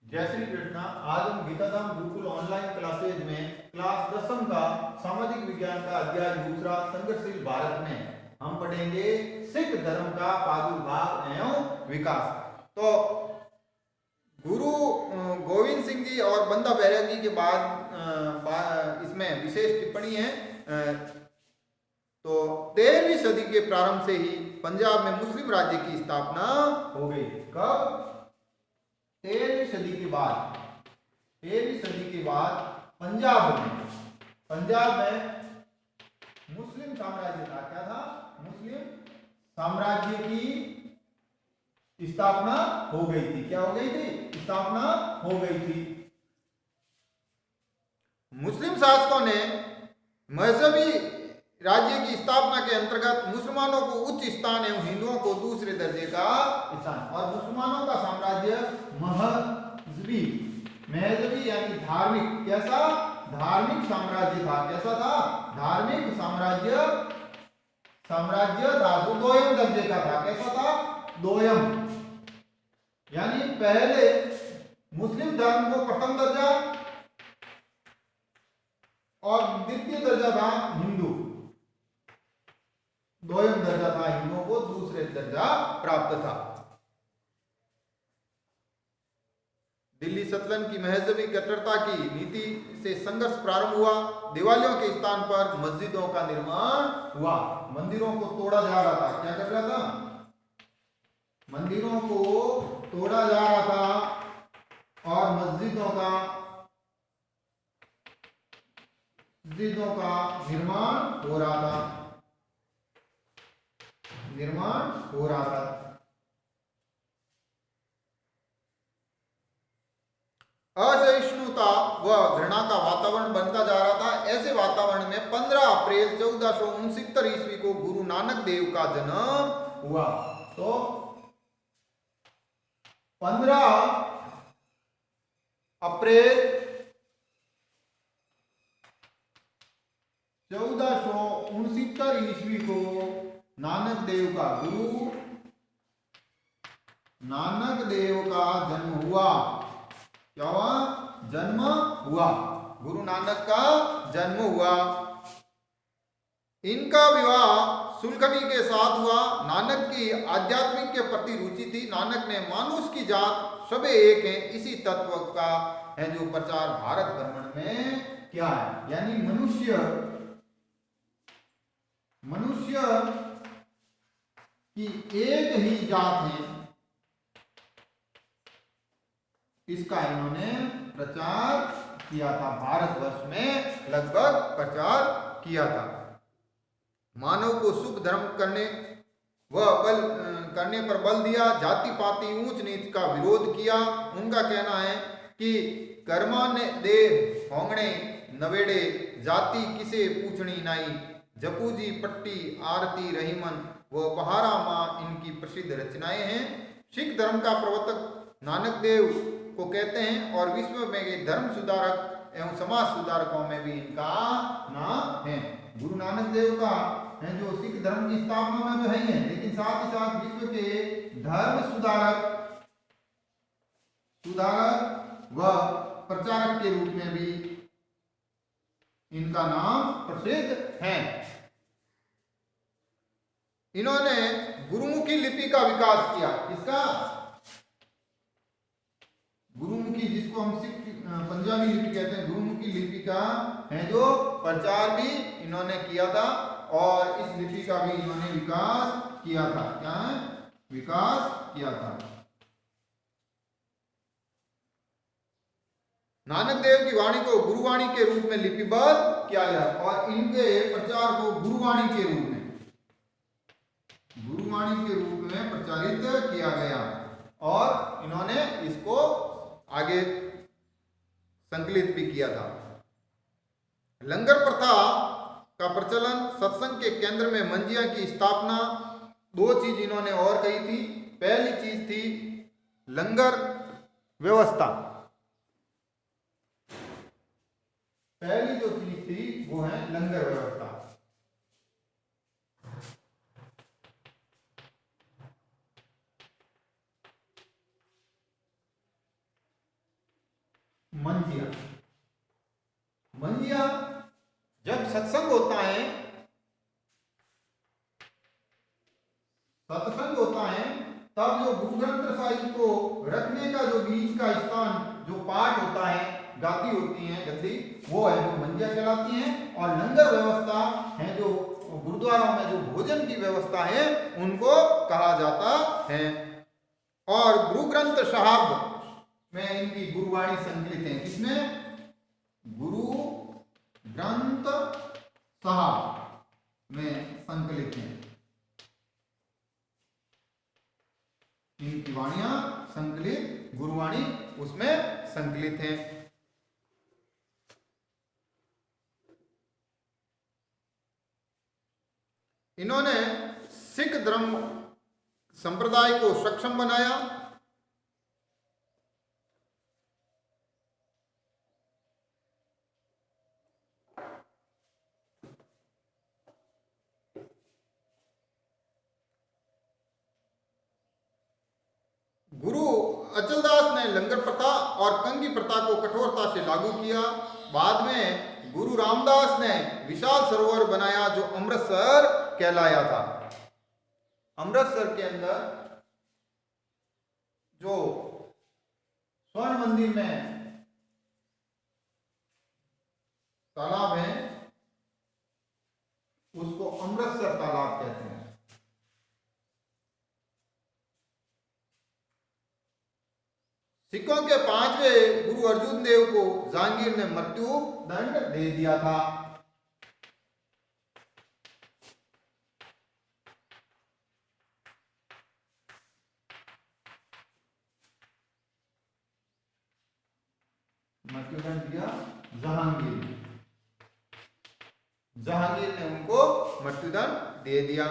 जय श्री कृष्णा। आज हम गीताधाम गुरुकुल ऑनलाइन क्लासेज में क्लास 10वीं का सामाजिक विज्ञान का अध्याय दूसरा संघर्षशील भारत में हम पढ़ेंगे सिख धर्म का प्रादुर्भाव एवं विकास। तो गुरु गोविंद सिंह जी और बंदा बैरागी के बाद इसमें विशेष टिप्पणी है। तो 13वीं सदी के प्रारंभ से ही पंजाब में मुस्लिम राज्य की स्थापना हो गई। कब? 13वीं सदी के बाद। 13वीं सदी के बाद पंजाब में मुस्लिम साम्राज्य था। क्या था? मुस्लिम साम्राज्य की स्थापना हो गई थी। क्या हो गई थी? स्थापना हो गई थी। मुस्लिम शासकों ने मजहबी राज्य की स्थापना के अंतर्गत मुसलमानों को उच्च स्थान एवं हिंदुओं को दूसरे दर्जे का स्थान, और मुसलमानों का साम्राज्य महजबी यानी धार्मिक, कैसा? धार्मिक साम्राज्य था। कैसा था? धार्मिक साम्राज्य था जो दोयम दर्जे का था। कैसा था? दोयम यानी पहले मुस्लिम धर्म को प्रथम दर्जा और द्वितीय दर्जा था हिंदू। दोयम दर्जा था, हिंदुओं को दूसरे दर्जा प्राप्त था। दिल्ली सल्तनत की महजबी कट्टरता की नीति से संघर्ष प्रारंभ हुआ। दिवालियों के स्थान पर मस्जिदों का निर्माण हुआ। मंदिरों को तोड़ा जा रहा था। क्या कर रहा था? मंदिरों को तोड़ा जा रहा था और मस्जिदों का निर्माण हो रहा था। असहिष्णुता व घृणा का वातावरण बनता जा रहा था। ऐसे वातावरण में 15 अप्रैल 1469 ईस्वी को गुरु नानक देव का जन्म हुआ। तो 15 अप्रैल 1469 ईस्वी को नानक देव का जन्म हुआ। क्या हुआ? जन्म हुआ। गुरु नानक का जन्म हुआ। इनका विवाह सुलखनी के साथ हुआ। नानक की आध्यात्मिक के प्रति रुचि थी। नानक ने मानुष की जात सबे एक है इसी तत्व का है जो प्रचार भारत भ्रमण में क्या है, यानी मनुष्य की एक ही जात है, इसका इन्होंने प्रचार किया था। भारतवर्ष में लगभग प्रचार किया था। मानव को शुभ धर्म करने पर बल दिया। जाति पाति ऊंच नीच का विरोध किया। उनका कहना है कि कर्मा ने दे होंगणे नवेड़े जाति किसे पूछनी नाई, जपूजी पट्टी आरती रहीमन व बहारा माँ इनकी प्रसिद्ध रचनाएं हैं। सिख धर्म का प्रवर्तक नानक देव को कहते हैं और विश्व में धर्म सुधारक एवं समाज सुधारकों में भी इनका नाम है। गुरु नानक देव का है जो सिख धर्म की स्थापना में तो है ही है, लेकिन साथ ही साथ विश्व के धर्म सुधारक व प्रचारक के रूप में भी इनका नाम प्रसिद्ध है। इन्होंने गुरुमुखी लिपि का विकास किया। इसका गुरुमुखी, जिसको हम सिख पंजाबी लिपि कहते हैं, गुरुमुखी लिपि का है जो प्रचार भी इन्होंने किया था और इस लिपि का भी इन्होंने विकास किया था। क्या है? विकास किया था। नानक देव की वाणी को गुरुवाणी के रूप में लिपिबद्ध किया गया और इनके प्रचार को गुरुवाणी के रूप में प्रचारित किया गया और इन्होंने इसको आगे संकलित भी किया था। लंगर प्रथा का प्रचलन, सत्संग के केंद्र में मंजिया की स्थापना। 2 चीज इन्होंने और कही थी। पहली चीज थी लंगर व्यवस्था। पहली जो चीज थी वो है लंगर व्यवस्था। मंजिया। मंजिया जब सत्संग होता है, सत्संग होता है, तब जो गुरु ग्रंथ साहिब को रखने का जो बीच का स्थान, जो पाठ होता है, गादी होती है, गद्दी, वो है जो मंजिया कहलाती है। और लंगर व्यवस्था है, जो गुरुद्वारों में जो भोजन की व्यवस्था है, उनको कहा जाता है। और गुरु ग्रंथ साहब में इनकी गुरुवाणी संकलित है। किसमें? गुरु ग्रंथ साहब में संकलित है। इनकी वाणियां संकलित, गुरुवाणी उसमें संकलित है। इन्होंने सिख धर्म संप्रदाय को सक्षम बनाया। गुरु अचलदास ने लंगर प्रथा और कंगी प्रथा को कठोरता से लागू किया। बाद में गुरु रामदास ने विशाल सरोवर बनाया, जो अमृतसर कहलाया था। अमृतसर के अंदर जो स्वर्ण मंदिर में तालाब है, उसको अमृतसर तालाब कहते हैं। सिखों के पांचवें गुरु अर्जुन देव को जहांगीर ने मृत्यु दंड दे दिया था। मृत्युदंड दिया जहांगीर, जहांगीर ने उनको मृत्युदंड दे दिया।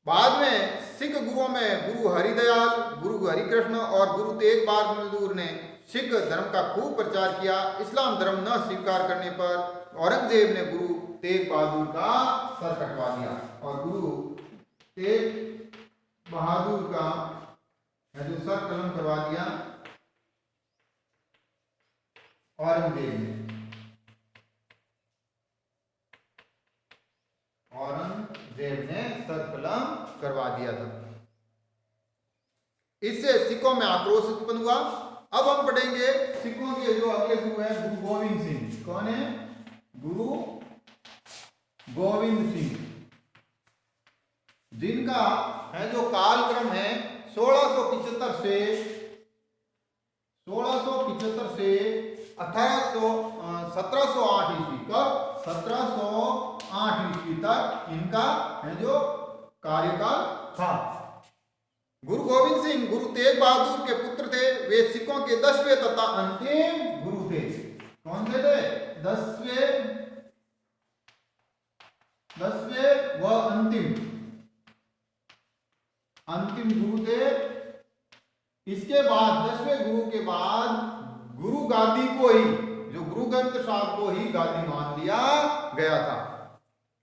बाद में सिख गुरुओं में गुरु हरिदयाल, गुरु हरिकृष्ण और गुरु तेग बहादुर ने सिख धर्म का खूब प्रचार किया। इस्लाम धर्म न स्वीकार करने पर औरंगजेब ने गुरु तेग बहादुर का सर कटवा दिया। और गुरु तेग बहादुर का जो सर कलम करवा दिया औरंगजेब ने। औरंगजेब ने सर कलम करवा दिया था। इससे सिखों में आक्रोश उत्पन्न हुआ। अब हम पढ़ेंगे सिखों के जो अगले गुरु हैं, गुरु गोविंद सिंह। कौन है? गुरु गोविंद सिंह, जिनका है जो कालक्रम है 1675 से 1708 ईस्वी। कब? 1708 ईस्वी तक इनका है जो कार्यकाल था। गुरु गोविंद सिंह गुरु तेग बहादुर के पुत्र थे। वे सिखों के 10वें तथा अंतिम गुरु थे। कौन से थे? 10वें व अंतिम गुरु थे। इसके बाद 10वें गुरु के बाद गुरु गादी को ही, जो गुरु ग्रंथ साहब को ही गादी मान लिया गया था।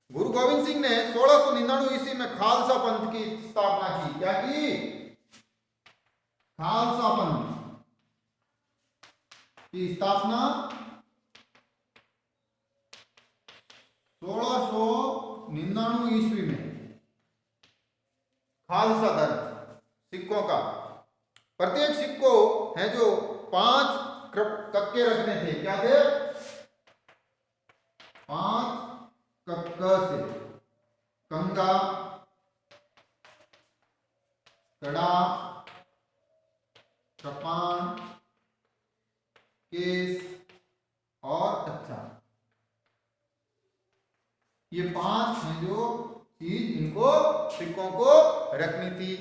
गुरु गोविंद सिंह ने 1699 ईस्वी में खालसा पंथ की स्थापना की। क्या की? खालसा पंथ की स्थापना 1699 ईस्वी में। खालसा धर्म सिखों का, प्रत्येक सिख को है जो 5 कक्के रखने थे। क्या थे? 5 कक्का से कंगा, कड़ा, कृपाण, केस और अच्छा। ये 5 हैं जो चीज इनको सिखों को रखनी थी।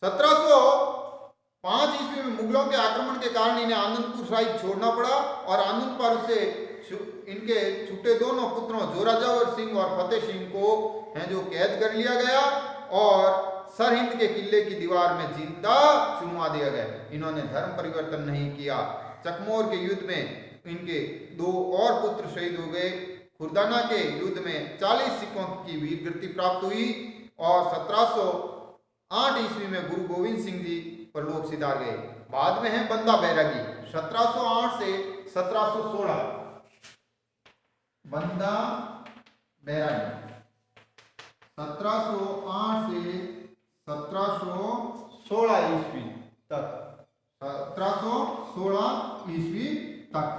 1705 ईस्वी में मुगलों के आक्रमण के कारण इन्हें आनंदपुर साहिब छोड़ना पड़ा और आनंदपुर से इनके छूटे दोनों पुत्रों जोरावर सिंह और फतेह सिंह को है जो कैद कर लिया गया और सरहिंद के किले की दीवार में जिंदा चुनवा दिया गया। इन्होंने धर्म परिवर्तन नहीं किया। चकमोर के युद्ध में इनके 2 और पुत्र शहीद हो गए। खुर्दाना के युद्ध में 40 सिखों की वीरगति प्राप्त हुई और 1708 ईस्वी में गुरु गोविंद सिंह जी परलोक सिधार गए। बाद में है बंदा बैरागी 1708 से 1716। बंदा बैरागी 1708 से 1716 ईस्वी तक, 1716 ईस्वी तक।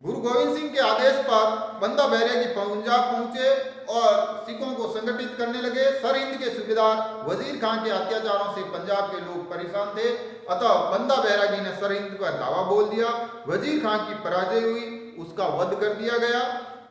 गुरु गोविंद सिंह के आदेश पर बंदा बैरागी पंजाब पहुंचे और सिखों को संगठित करने लगे। सरहिंद के सूबेदार वजीर खान के अत्याचारों से पंजाब के लोग परेशान थे, अतः बंदा बैरागी ने सरहिंद पर दावा बोल दिया। वजीर खान की पराजय हुई, उसका वध कर दिया गया।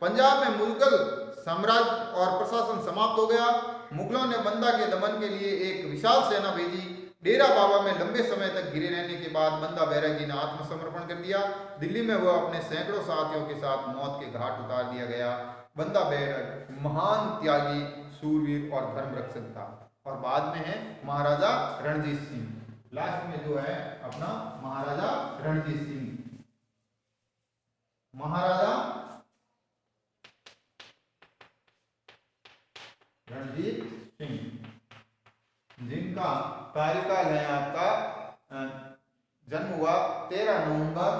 पंजाब में मुगल साम्राज्य और प्रशासन समाप्त हो गया। मुगलों ने बंदा के दमन के लिए एक विशाल सेना भेजी। डेरा बाबा में लंबे समय तक घिरे रहने के बाद बंदा बैरागी ने आत्मसमर्पण कर दिया। दिल्ली में वह अपने सैकड़ों साथियों के साथ मौत के घाट उतार दिया गया। बंदा बैरागी महान त्यागी, सूरवीर और धर्म रक्षक था। और बाद में है महाराजा रणजीत सिंह। लास्ट में जो है अपना महाराजा रणजीत सिंह। महाराजा रणजीत सिंह, जिनका कार्यकाल है आपका, जन्म हुआ 13 नवंबर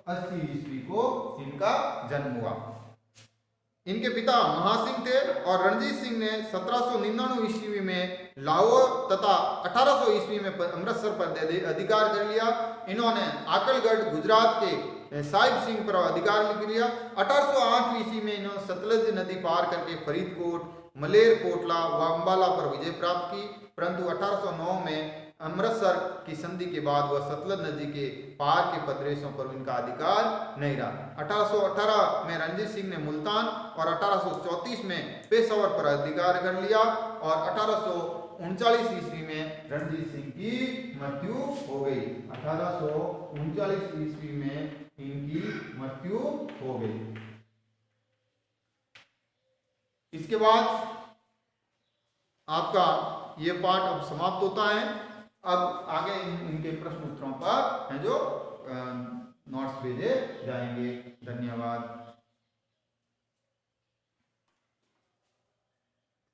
1780 ईस्वी को इनका जन्म हुआ। इनके पिता महासिंह थे और रणजीत सिंह ने 1799 ईस्वी में लाहौर तथा 1800 ईस्वी में अमृतसर पर अधिकार कर लिया। इन्होंने आकलगढ़ गुजरात के साहिब सिंह पर अधिकार कर लिया। 1808 ईस्वी में इन्होंने सतलज नदी पार करके फरीदकोट, मलेरकोटला व अम्बाला पर विजय प्राप्त की, परंतु 1809 में अमृतसर की संधि के बाद वह सतलज नदी के पार के प्रदेशों पर उनका अधिकार नहीं रहा। 1818 में रणजीत सिंह ने मुल्तान और 1834 में पेशावर पर अधिकार कर लिया और 1839 ईस्वी में रणजीत सिंह की मृत्यु हो गई। 1839 ईस्वी में इनकी मृत्यु हो गई। इसके बाद आपका ये पाठ अब समाप्त होता है। अब आगे इनके प्रश्न उत्तरों पर हैं जो नोट्स भेजे जाएंगे। धन्यवाद।